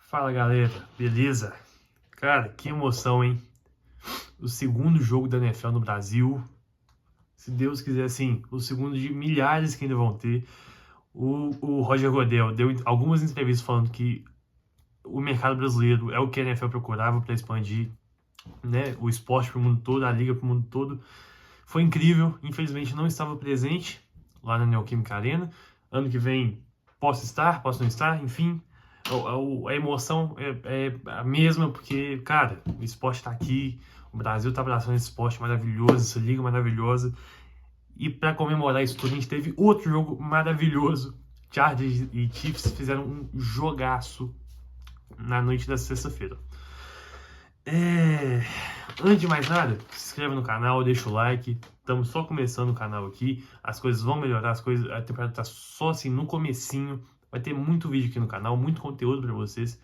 Fala galera, beleza? Cara, que emoção, hein? O segundo jogo da NFL no Brasil. Se Deus quiser, assim, o segundo de milhares que ainda vão ter. O Roger Goodell deu algumas entrevistas falando que o mercado brasileiro é o que a NFL procurava para expandir, né, o esporte para o mundo todo, a liga para o mundo todo. Foi incrível, infelizmente não estava presente lá na Neoquímica Arena. Ano que vem posso estar, posso não estar, enfim. A emoção é a mesma, porque, cara, o esporte tá aqui, o Brasil tá abraçando esse esporte maravilhoso, essa liga maravilhosa. E para comemorar isso tudo, a gente teve outro jogo maravilhoso. Chargers e Chiefs fizeram um jogaço na noite da sexta-feira. Antes de mais nada, se inscreva no canal, deixa o like. Estamos só começando o canal aqui. As coisas vão melhorar, a temporada tá só assim no comecinho. Vai ter muito vídeo aqui no canal, muito conteúdo para vocês.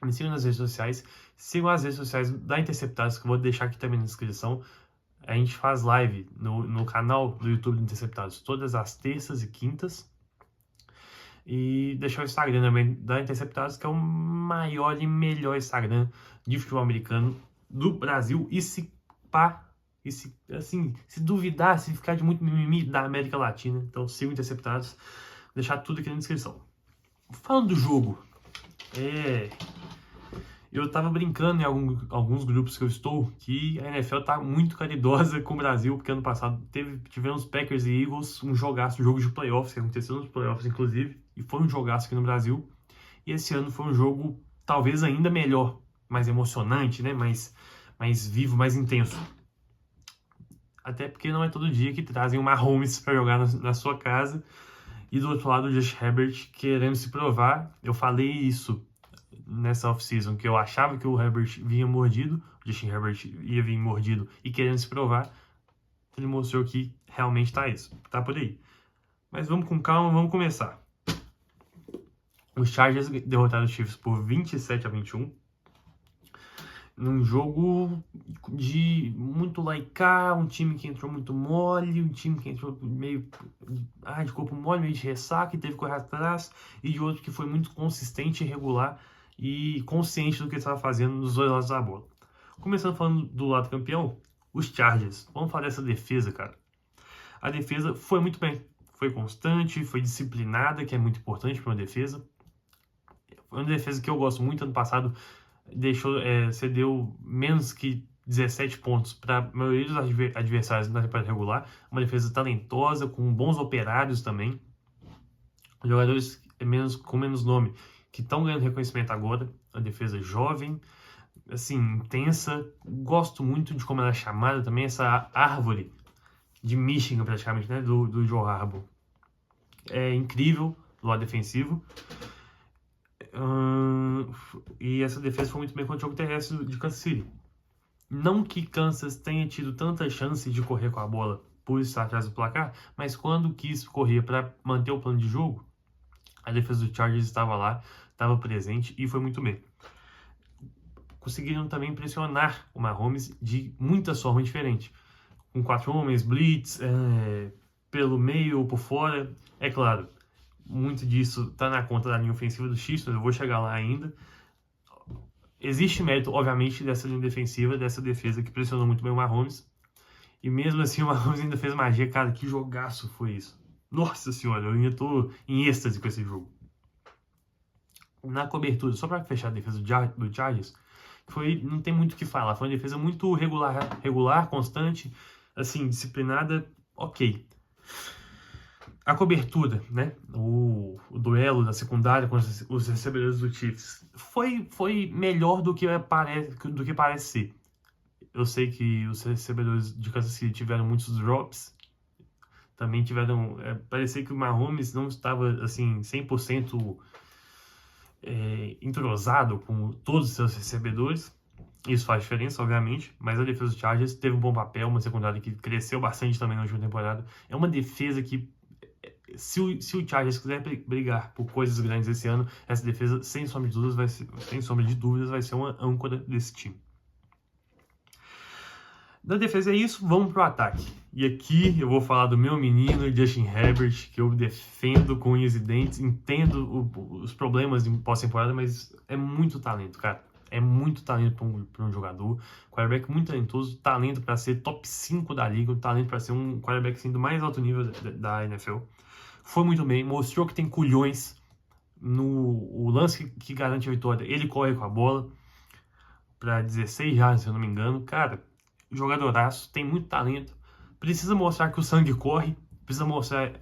Me sigam nas redes sociais. Sigam as redes sociais da Interceptados, que eu vou deixar aqui também na descrição. A gente faz live no canal do YouTube do Interceptados todas as terças e quintas. E deixar o Instagram também da Interceptados, que é o maior e melhor Instagram de futebol americano do Brasil. E se duvidar, se ficar de muito mimimi, da América Latina. Então siga o Interceptados. Vou deixar tudo aqui na descrição. Falando do jogo, eu tava brincando em alguns grupos que eu estou que a NFL tá muito caridosa com o Brasil, porque ano passado tivemos Packers e Eagles, um jogo de playoffs, que aconteceu nos playoffs inclusive, e foi um jogaço aqui no Brasil. E esse ano foi um jogo talvez ainda melhor, mais emocionante, né? Mais vivo, mais intenso. Até porque não é todo dia que trazem o Mahomes para jogar na sua casa. E do outro lado o Justin Herbert querendo se provar. Eu falei isso nessa off-season, que eu achava que o Herbert vinha mordido, o Justin Herbert ia vir mordido e querendo se provar. Ele mostrou que realmente tá por aí. Mas vamos com calma, vamos começar. Os Chargers derrotaram os Chiefs por 27-21. Num jogo de muito laicar, um time que entrou muito mole, um time que entrou meio de corpo mole, meio de ressaca e teve que correr atrás, e de outro que foi muito consistente e regular e consciente do que estava fazendo nos dois lados da bola. Começando falando do lado campeão, os Chargers. Vamos falar dessa defesa, cara. A defesa foi muito bem, foi constante, foi disciplinada, que é muito importante para uma defesa. Foi uma defesa que eu gosto muito. Ano passado cedeu menos que 17 pontos para a maioria dos adversários na temporada regular. Uma defesa talentosa, com bons operários também. Jogadores com menos nome, que estão ganhando reconhecimento agora. Uma defesa jovem, assim, intensa. Gosto muito de como ela é chamada também, essa árvore de Michigan, praticamente, né, do Joe Harbaugh. É incrível do lado defensivo. E essa defesa foi muito bem contra o jogo terrestre de Kansas City. Não que Kansas tenha tido tanta chance de correr com a bola por estar atrás do placar, mas quando quis correr para manter o plano de jogo, a defesa do Chargers estava lá, estava presente e foi muito bem. Conseguiram também pressionar o Mahomes de muitas formas diferentes. Com 4 homens, blitz, pelo meio ou por fora. É claro, muito disso está na conta da linha ofensiva do Chiefs, eu vou chegar lá ainda. Existe mérito, obviamente, dessa linha defensiva, dessa defesa que pressionou muito bem o Mahomes. E mesmo assim o Mahomes ainda fez magia. Cara, que jogaço foi isso. Nossa senhora, eu ainda tô em êxtase com esse jogo. Na cobertura, só para fechar a defesa do Chargers, não tem muito o que falar. Foi uma defesa muito regular, constante, assim, disciplinada, ok. A cobertura, né? O duelo da secundária com os recebedores do Chiefs foi melhor do que parece ser. Eu sei que os recebedores de Kansas City tiveram muitos drops. Também tiveram... parecia que o Mahomes não estava, assim, 100% entrosado com todos os seus recebedores. Isso faz diferença, obviamente, mas a defesa do Chargers teve um bom papel, uma secundária que cresceu bastante também na última temporada. É uma defesa que, se o Chargers quiser brigar por coisas grandes esse ano, essa defesa, sem sombra de dúvidas, vai ser uma âncora desse time. Da defesa é isso, vamos pro ataque. E aqui eu vou falar do meu menino Justin Herbert, que eu defendo com unhas e dentes, entendo os problemas em pós-temporada, mas é muito talento, cara. É muito talento para um jogador. Quarterback muito talentoso, talento para ser top 5 da liga, talento para ser um quarterback assim, do mais alto nível da NFL. Foi muito bem, mostrou que tem culhões no o lance que garante a vitória. Ele corre com a bola para 16 jardas, se eu não me engano. Cara, jogadoraço, tem muito talento. Precisa mostrar que o sangue corre, precisa mostrar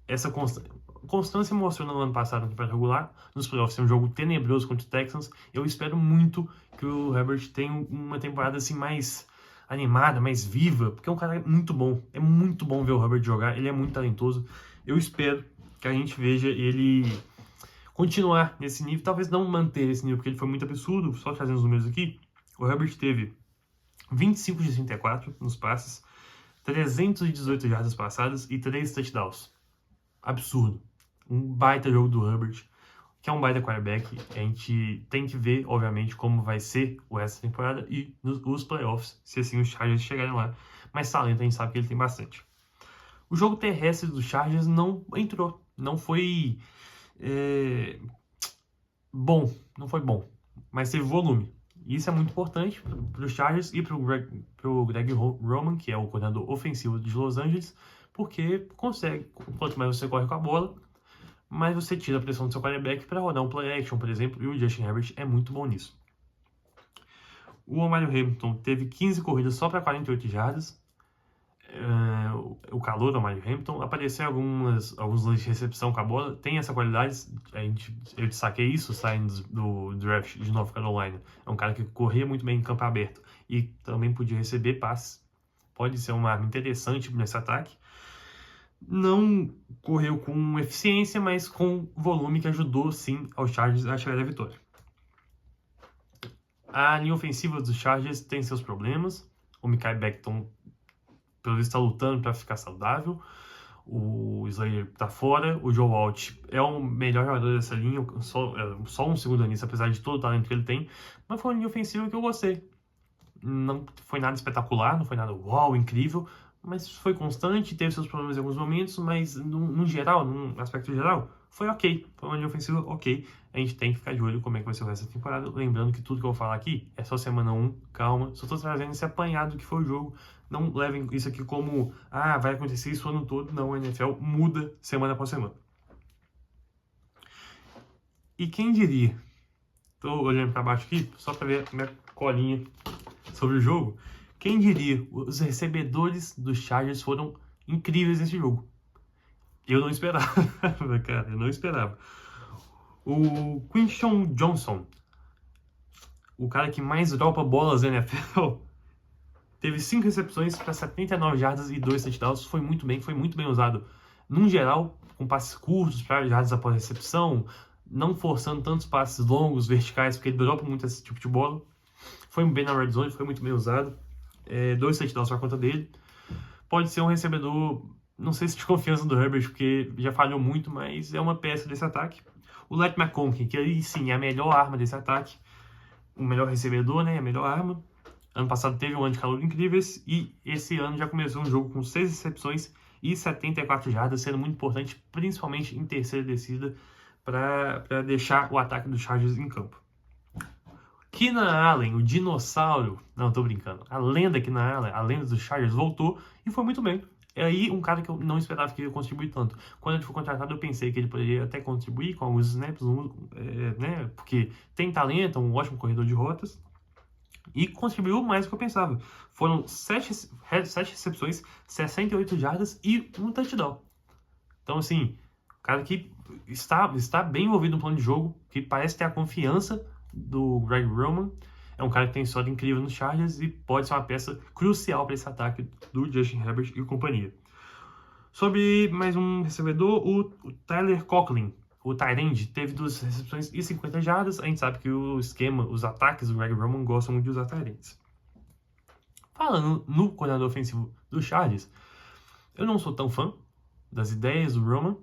essa constância mostrou no ano passado no campeonato regular, nos playoffs é um jogo tenebroso contra o Texans. Eu espero muito que o Herbert tenha uma temporada assim mais animada, mais viva, porque é um cara muito bom. É muito bom ver o Herbert jogar, ele é muito talentoso. Eu espero que a gente veja ele continuar nesse nível, talvez não manter esse nível, porque ele foi muito absurdo. Só trazendo os números aqui, o Herbert teve 25 de 34 nos passes, 318 jardas passadas e 3 touchdowns. Absurdo. Um baita jogo do Herbert, que é um baita quarterback. A gente tem que ver, obviamente, como vai ser o resto da temporada e os playoffs, se assim os Chargers chegarem lá. Mas talento a gente sabe que ele tem bastante. O jogo terrestre dos Chargers não entrou. Não foi bom. Não foi bom. Mas teve volume. E isso é muito importante para os Chargers e para o Greg Roman, que é o coordenador ofensivo de Los Angeles, porque consegue, quanto mais você corre com a bola, mais você tira a pressão do seu quarterback para rodar um play action, por exemplo, e o Justin Herbert é muito bom nisso. O Omar Hamilton teve 15 corridas só para 48 jardas. O calor do Omar Hamilton apareceu alguns lances de recepção com a bola, tem essa qualidade. Eu destaquei isso saindo do draft de North Carolina. É um cara que corria muito bem em campo aberto e também podia receber passes. Pode ser uma arma interessante nesse ataque. Não correu com eficiência, mas com volume, que ajudou sim aos Chargers a chegar à vitória. A linha ofensiva dos Chargers tem seus problemas. O Mekhi Becton, pelo visto, está lutando para ficar saudável. O Slater está fora. O Joe Alt é o melhor jogador dessa linha, só um segundo nisso, apesar de todo o talento que ele tem. Mas foi uma linha ofensiva que eu gostei. Não foi nada espetacular, não foi nada uau, incrível, mas foi constante, teve seus problemas em alguns momentos, mas no geral, num aspecto geral, foi ok. Foi uma linha ofensiva ok. A gente tem que ficar de olho como é que vai ser o resto da temporada. Lembrando que tudo que eu vou falar aqui é só semana 1, calma. Só tô trazendo esse apanhado que foi o jogo. Não levem isso aqui como, vai acontecer isso o ano todo. Não, a NFL muda semana após semana. E quem diria? Tô olhando para baixo aqui, só para ver a minha colinha sobre o jogo. Quem diria, os recebedores dos Chargers foram incríveis nesse jogo. Eu não esperava, cara, eu não esperava. O Quinshon Johnson, o cara que mais dropa bolas na NFL, teve 5 recepções para 79 jardas e 2 touchdowns. Foi muito bem usado. Num geral, com passes curtos para jardas após recepção, não forçando tantos passes longos, verticais, porque ele dropa muito esse tipo de bola. Foi bem na red zone, foi muito bem usado. 2 touchdowns por conta dele. Pode ser um recebedor, não sei se de confiança do Herbert, porque já falhou muito, mas é uma peça desse ataque. O Let McConkey, que aí sim é a melhor arma desse ataque. O melhor recebedor, né? A melhor arma. Ano passado teve um ano de calor incríveis e esse ano já começou um jogo com 6 recepções e 74 jardas, sendo muito importante, principalmente em terceira descida, para deixar o ataque dos Chargers em campo. Keenan Allen, o dinossauro, não, tô brincando, a lenda Keenan Allen, a lenda dos Chargers, voltou e foi muito bem. É aí um cara que eu não esperava que ele ia contribuir tanto. Quando ele foi contratado, eu pensei que ele poderia até contribuir com alguns snaps, né, porque tem talento, é um ótimo corredor de rotas, e contribuiu mais do que eu pensava. Foram 7 recepções, 68 jardas e um touchdown. Então, assim, o cara que está bem envolvido no plano de jogo, que parece ter a confiança do Greg Roman, é um cara que tem história incrível nos Chargers e pode ser uma peça crucial para esse ataque do Justin Herbert e companhia. Sobre mais um recebedor, o Tyler Conklin, o tight end, teve 2 recepções e 50 jardas. A gente sabe que o esquema, os ataques do Greg Roman gostam muito de usar tight ends. Falando no coordenador ofensivo do Chargers, eu não sou tão fã das ideias do Roman,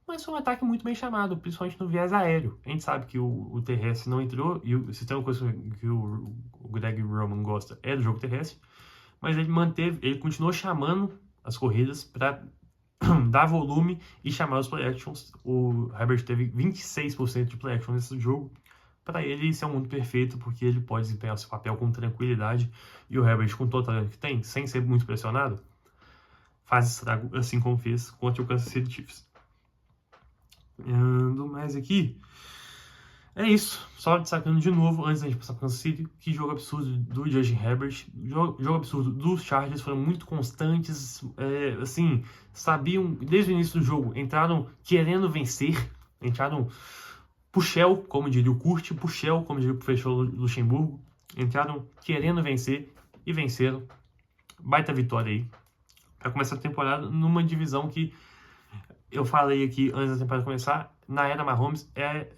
mas foi um ataque muito bem chamado, principalmente no viés aéreo. A gente sabe que o terrestre não entrou, e se tem uma coisa que o Greg Roman gosta é do jogo terrestre, mas ele continuou chamando as corridas para dar volume e chamar os play actions. O Herbert teve 26% de play action nesse jogo. Para ele, isso é um mundo perfeito, porque ele pode desempenhar seu papel com tranquilidade. E o Herbert, com todo o talento que tem, sem ser muito pressionado, faz estrago, assim como fez contra o Kansas City Chiefs. Ando mais aqui. É isso. Só destacando de novo, antes da gente passar para o Kansas City, que jogo absurdo do Justin Herbert. Jogo absurdo dos Chargers. Foram muito constantes. Assim, sabiam, desde o início do jogo, entraram querendo vencer. Entraram puxel, como diria o Kurt, puxel, como diria o professor Luxemburgo. Entraram querendo vencer e venceram. Baita vitória aí. Para começar a temporada numa divisão que eu falei aqui antes da temporada começar, na era Mahomes é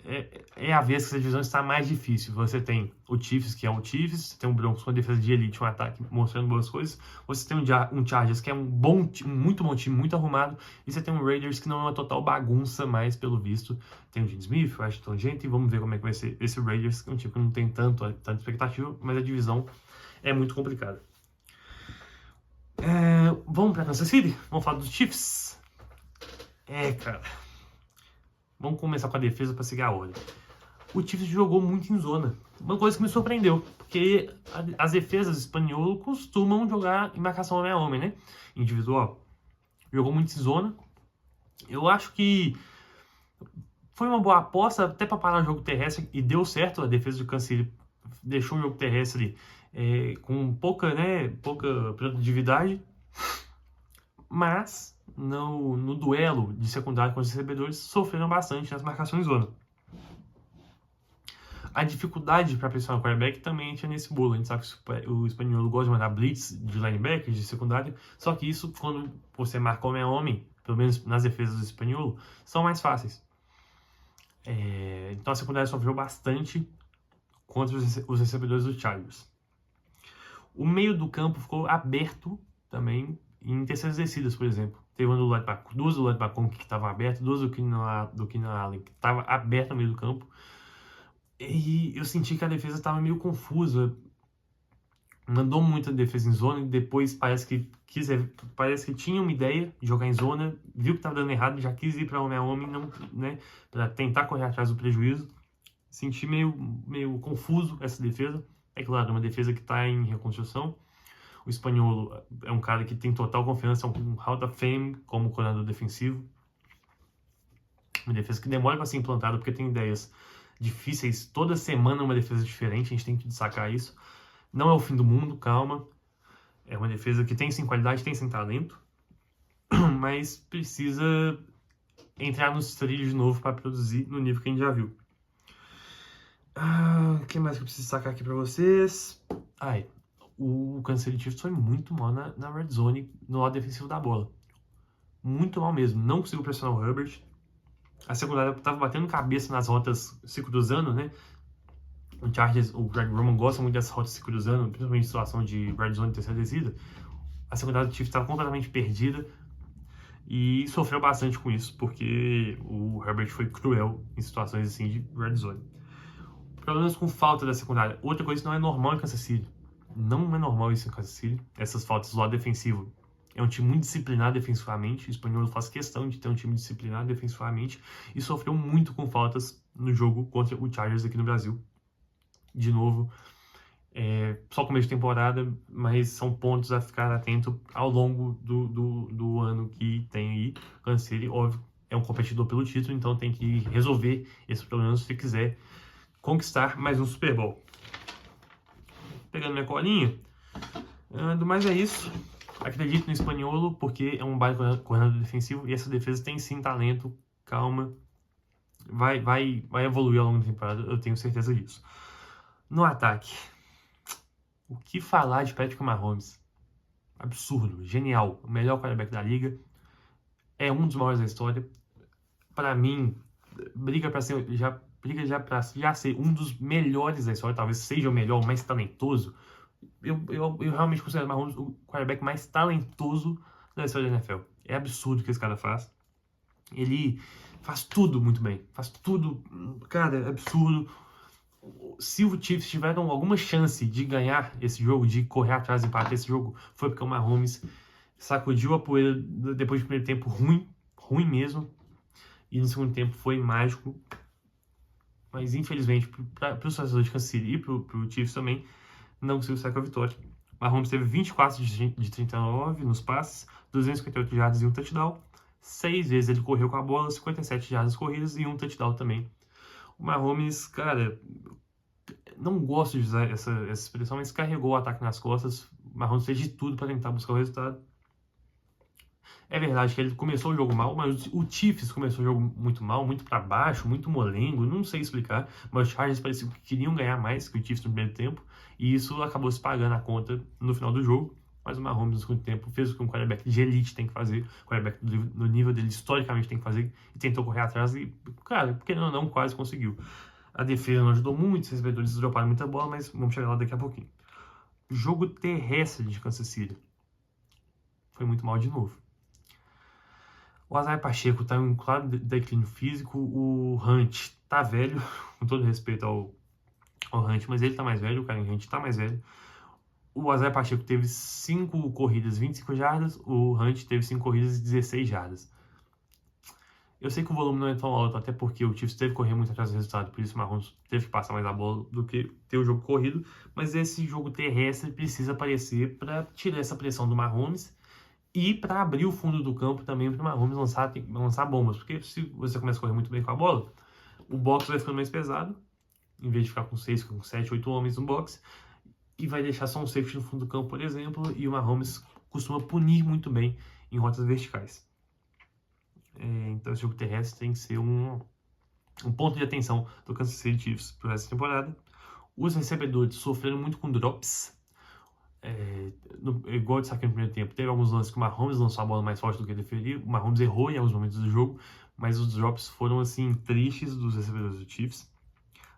a vez que essa divisão está mais difícil. Você tem o Chiefs, que é um Chiefs, você tem um Broncos com a defesa de elite, um ataque mostrando boas coisas, você tem um Chargers, que é um muito bom time, muito arrumado, e você tem um Raiders, que não é uma total bagunça, mas pelo visto tem o Gene Smith, o Ashton Jeanty, e vamos ver como é que vai ser esse Raiders, que é um time que não tem tanta expectativa, mas a divisão é muito complicada. Vamos para Kansas City? Vamos falar dos Chiefs? Cara. Vamos começar com a defesa para seguir a ordem. O Chiefs jogou muito em zona. Uma coisa que me surpreendeu, porque as defesas espanholas costumam jogar em marcação homem a homem, né? Individual. Jogou muito em zona. Eu acho que foi uma boa aposta até para parar o jogo terrestre e deu certo. A defesa do Kansas City deixou o jogo terrestre com pouca produtividade. Mas no duelo de secundário com os recebedores sofreram bastante nas marcações zona. A dificuldade para pressionar o quarterback também tinha nesse bolo. A gente sabe que o espanhol gosta de mandar blitz de linebacker, de secundário, só que isso, quando você marca homem a homem, pelo menos nas defesas do espanhol, são mais fáceis. Então a secundária sofreu bastante contra os recebedores do Chargers. O meio do campo ficou aberto também em terceiras descidas, por exemplo. Teve uma duas do Ladbacon que estavam abertas, duas do Keenan Allen que estava aberta no meio do campo. E eu senti que a defesa estava meio confusa. Mandou muita defesa em zona e depois parece que tinha uma ideia de jogar em zona, viu que estava dando errado, já quis ir para homem a homem, né, para tentar correr atrás do prejuízo. Senti meio confuso essa defesa. É claro, uma defesa que está em reconstrução. O espanhol é um cara que tem total confiança, é um Hall of Fame como coordenador defensivo. Uma defesa que demora para ser implantada porque tem ideias difíceis. Toda semana uma defesa diferente, a gente tem que destacar isso. Não é o fim do mundo, calma. É uma defesa que tem sim qualidade, tem sim talento, mas precisa entrar nos trilhos de novo para produzir no nível que a gente já viu. O que mais que eu preciso destacar aqui para vocês? O Kansas City Chiefs foi muito mal na red zone, no lado defensivo da bola. Muito mal mesmo. Não conseguiu pressionar o Herbert. A secundária estava batendo cabeça nas rotas se cruzando, né? O Greg Roman gosta muito dessas rotas se cruzando, principalmente em situação de red zone e terceira descida. A secundária do Chiefs estava completamente perdida e sofreu bastante com isso, porque o Herbert foi cruel em situações assim de red zone. Problemas com falta da secundária. Outra coisa que não é normal em Kansas City. Não é normal isso em Kansas City. Essas faltas do lado defensivo. É um time muito disciplinado defensivamente. O espanhol faz questão de ter um time disciplinado defensivamente. E sofreu muito com faltas no jogo contra o Chargers aqui no Brasil. De novo, só começo de temporada, mas são pontos a ficar atento ao longo do ano que tem aí. Kansas City, óbvio, é um competidor pelo título, então tem que resolver esses problemas se quiser conquistar mais um Super Bowl. Pegando minha colinha, do mais é isso. Acredito no espanhol porque é um baita coordenador defensivo e essa defesa tem sim talento. Calma, vai evoluir ao longo da temporada, eu tenho certeza disso. No ataque, o que falar de Patrick Mahomes? Absurdo, genial, o melhor quarterback da liga, é um dos maiores da história. Para mim, briga para ser ser um dos melhores da história, talvez seja o melhor, o mais talentoso. Eu realmente considero o Mahomes o quarterback mais talentoso da história da NFL. É absurdo o que esse cara faz. Ele faz tudo muito bem. Faz tudo, cara, é absurdo. Se o Chiefs tiveram alguma chance de ganhar esse jogo, de correr atrás e empatar esse jogo, foi porque o Mahomes sacudiu a poeira depois do primeiro tempo ruim mesmo, e no segundo tempo foi mágico. Mas infelizmente, para os torcedores de Kansas City e para o Chiefs também, não conseguiu sair com a vitória. Mahomes teve 24 de 39 nos passes, 258 jardas e um touchdown. 6 vezes ele correu com a bola, 57 jardas corridas e um touchdown também. O Mahomes, cara, não gosto de usar essa expressão, mas carregou o ataque nas costas. O Mahomes fez de tudo para tentar buscar o resultado. É verdade que ele começou o jogo mal, mas o Chiefs começou o jogo muito mal, muito para baixo, muito molengo, não sei explicar. Mas os Chargers pareciam que queriam ganhar mais que o Chiefs no primeiro tempo, e isso acabou se pagando a conta no final do jogo. Mas o Mahomes no segundo tempo fez o que um quarterback de elite tem que fazer, o quarterback no nível dele historicamente tem que fazer, e tentou correr atrás e, cara, porque não, quase conseguiu. A defesa não ajudou muito, os recebedores droparam muita bola, mas vamos chegar lá daqui a pouquinho. Jogo terrestre de Kansas City foi muito mal de novo. O Isaiah Pacheco está em um claro declínio físico. O Hunt tá velho, com todo respeito ao Hunt, mas ele tá mais velho, o Karen Hunt tá mais velho. O Isaiah Pacheco teve 5 corridas, 25 jardas. O Hunt teve 5 corridas, 16 jardas. Eu sei que o volume não é tão alto, até porque o Chiefs teve que correr muito atrás do resultado, por isso o Mahomes teve que passar mais a bola do que ter o jogo corrido. Mas esse jogo terrestre precisa aparecer para tirar essa pressão do Mahomes e para abrir o fundo do campo também para o Mahomes lançar bombas. Porque se você começa a correr muito bem com a bola, o box vai ficando mais pesado, em vez de ficar com 6, com 7, 8 homens no box, e vai deixar só um safety no fundo do campo, por exemplo, e o Mahomes costuma punir muito bem em rotas verticais. Então esse jogo terrestre tem que ser um ponto de atenção do Kansas City Chiefs para essa temporada. Os recebedores sofreram muito com drops. Igual eu destaquei no primeiro tempo, teve alguns lances que o Mahomes lançou a bola mais forte do que ele deveria. O Mahomes errou em alguns momentos do jogo, mas os drops foram assim tristes dos recebedores do Chiefs.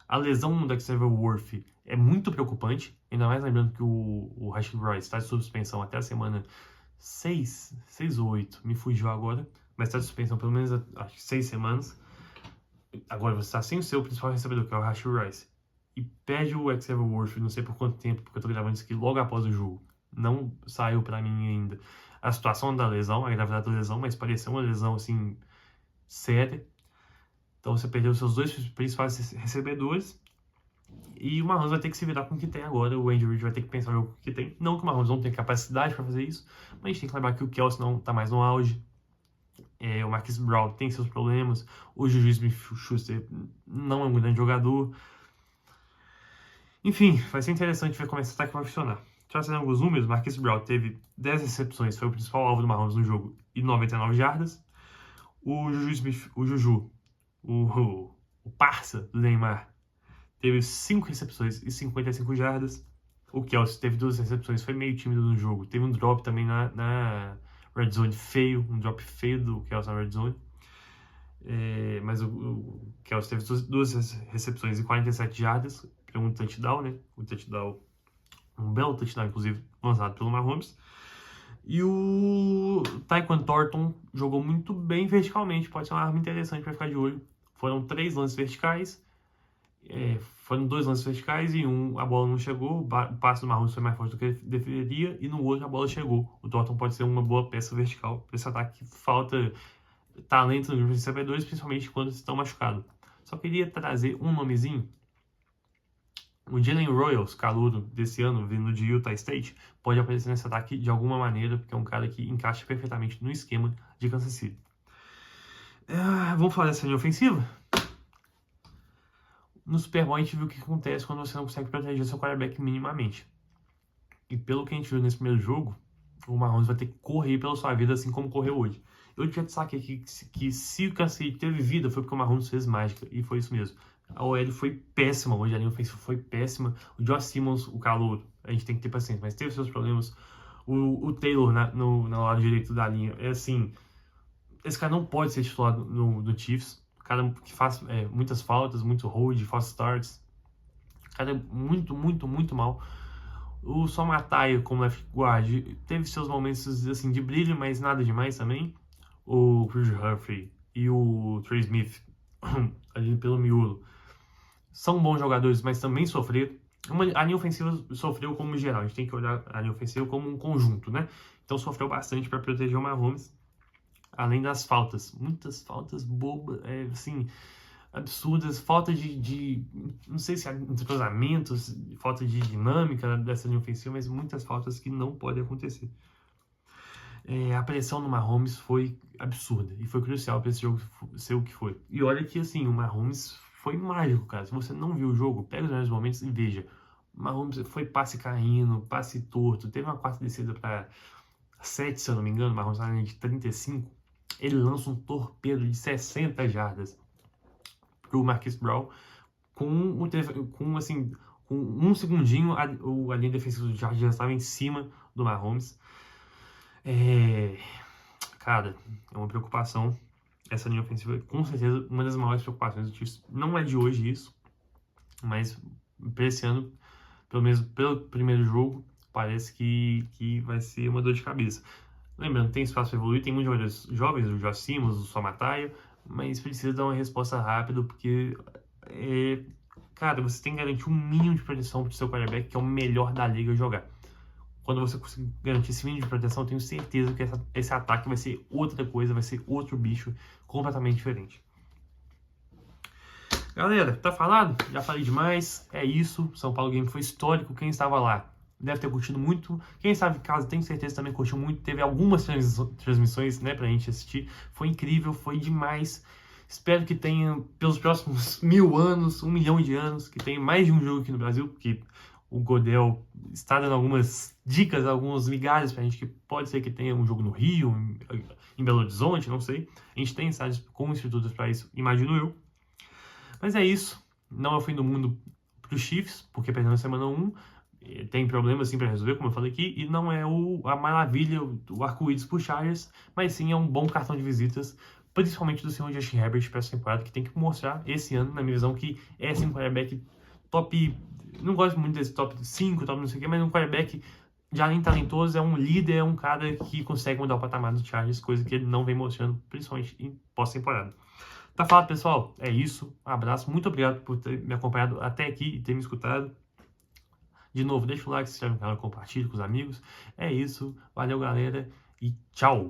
A lesão do Xavier Worthy é muito preocupante, ainda mais lembrando que o Rashee Rice está de suspensão até a semana 6 ou 8, me fugiu agora, mas está de suspensão pelo menos acho que 6 semanas. Agora você está sem o seu principal recebedor, que é o Rashee Rice, e perde o Xavier Worthy, não sei por quanto tempo, porque eu tô gravando isso aqui logo após o jogo. Não saiu pra mim ainda a situação da lesão, a gravidade da lesão, mas pareceu uma lesão, assim, séria. Então você perdeu os seus 2 principais recebedores, e o Mahomes vai ter que se virar com o que tem agora. O Andy Reid vai ter que pensar no jogo que tem. Não que o Mahomes não tenha capacidade para fazer isso, mas a gente tem que lembrar que o Kelce não tá mais no auge. O Marquise Brown tem seus problemas. O Juju Smith-Schuster não é um grande jogador. Enfim, vai ser interessante ver como esse ataque vai funcionar. Trazendo alguns números, Marquise Brown teve 10 recepções, foi o principal alvo do Mahomes no jogo, e 99 jardas. O parça do Neymar, teve 5 recepções e 55 jardas. O Kelce teve 2 recepções, foi meio tímido no jogo. Teve um drop também na Red Zone feio, um drop feio do Kelce na Red Zone. Mas o Kelce teve 2 recepções e 47 jardas, para um touchdown, né? Um belo touchdown, inclusive, lançado pelo Mahomes. E o Tyquan Thornton jogou muito bem verticalmente, pode ser uma arma interessante para ficar de olho. Foram 3 lances verticais, foram 2 lances verticais e a bola não chegou, o passe do Mahomes foi mais forte do que deveria, e no outro a bola chegou. O Thornton pode ser uma boa peça vertical para esse ataque que falta talento nos recebedores, principalmente quando estão machucados. Só queria trazer um nomezinho. O Jalen Royals, calouro desse ano, vindo de Utah State, pode aparecer nesse ataque de alguma maneira, porque é um cara que encaixa perfeitamente no esquema de Kansas City. Vamos falar dessa linha ofensiva? No Super Bowl a gente viu o que acontece quando você não consegue proteger seu quarterback minimamente. E pelo que a gente viu nesse primeiro jogo, o Mahomes vai ter que correr pela sua vida assim como correu hoje. Eu já destaquei aqui que se o Kansas City teve vida foi porque o Mahomes fez mágica, e foi isso mesmo. A OL foi péssima hoje, a linha ofensiva foi péssima. O Josh Simmons, o calouro, a gente tem que ter paciência, mas teve seus problemas. O Taylor no lado direito da linha, assim, esse cara não pode ser titular no Chiefs. O cara que faz muitas faltas, muito hold, false starts. O cara é muito, muito, muito mal. O Somataia, como left guard, teve seus momentos assim, de brilho, mas nada demais também. O Chris Humphrey e o Trey Smith, ali pelo miolo, são bons jogadores, mas também sofreram. A linha ofensiva sofreu como geral, a gente tem que olhar a linha ofensiva como um conjunto, né? Então sofreu bastante para proteger o Mahomes, além das faltas. Muitas faltas bobas, assim, absurdas, falta não sei se é entrosamentos, falta de dinâmica dessa linha ofensiva, mas muitas faltas que não podem acontecer. A pressão no Mahomes foi absurda e foi crucial para esse jogo ser o que foi. E olha que, assim, o Mahomes foi mágico, cara. Se você não viu o jogo, pega os melhores momentos e veja. O Mahomes foi passe caindo, passe torto, teve uma quarta descida para 7, se eu não me engano, o Mahomes na linha de 35. Ele lança um torpedo de 60 jardas pro Marquise Brown assim, com um segundinho a linha defensiva do Chargers já estava em cima do Mahomes. Cara, é uma preocupação. Essa linha ofensiva, com certeza, uma das maiores preocupações do Chiefs. Não é de hoje isso, mas para esse ano, pelo menos pelo primeiro jogo, parece que vai ser uma dor de cabeça. Lembrando, tem espaço para evoluir, tem muitos jogadores jovens, o Josh Simmons, o Samataia, mas precisa dar uma resposta rápida, porque, cara, você tem que garantir um mínimo de proteção para o seu quarterback, que é o melhor da liga jogar. Quando você conseguir garantir esse mínimo de proteção, eu tenho certeza que esse ataque vai ser outra coisa, vai ser outro bicho completamente diferente. Galera, tá falado? Já falei demais. É isso. São Paulo Game foi histórico. Quem estava lá deve ter curtido muito. Quem estava em casa, tenho certeza, também curtiu muito. Teve algumas transmissões, né, pra gente assistir. Foi incrível, foi demais. Espero que tenha, pelos próximos 1000 anos, 1 milhão de anos, que tenha mais de um jogo aqui no Brasil, porque o Godel está dando algumas dicas, algumas migalhas pra gente, que pode ser que tenha um jogo no Rio, em Belo Horizonte, não sei. A gente tem sites com institutos para isso, imagino eu. Mas é isso. Não é o fim do mundo pro Chiefs, porque perdeu na semana 1. Tem problemas sim para resolver, como eu falei aqui, e não é a maravilha, o arco-íris pro Chargers, mas sim é um bom cartão de visitas, principalmente do senhor Justin Herbert para essa temporada, que tem que mostrar esse ano, na minha visão, que é sim um quarterback top. Não gosto muito desse top 5, top não sei o que, mas um quarterback de além talentoso, é um líder, é um cara que consegue mudar o patamar do Chargers, coisa que ele não vem mostrando, principalmente em pós-temporada. Tá falado, pessoal? É isso. Um abraço. Muito obrigado por ter me acompanhado até aqui e ter me escutado. De novo, deixa o like, se inscreve no canal, compartilha com os amigos. É isso. Valeu, galera. E tchau!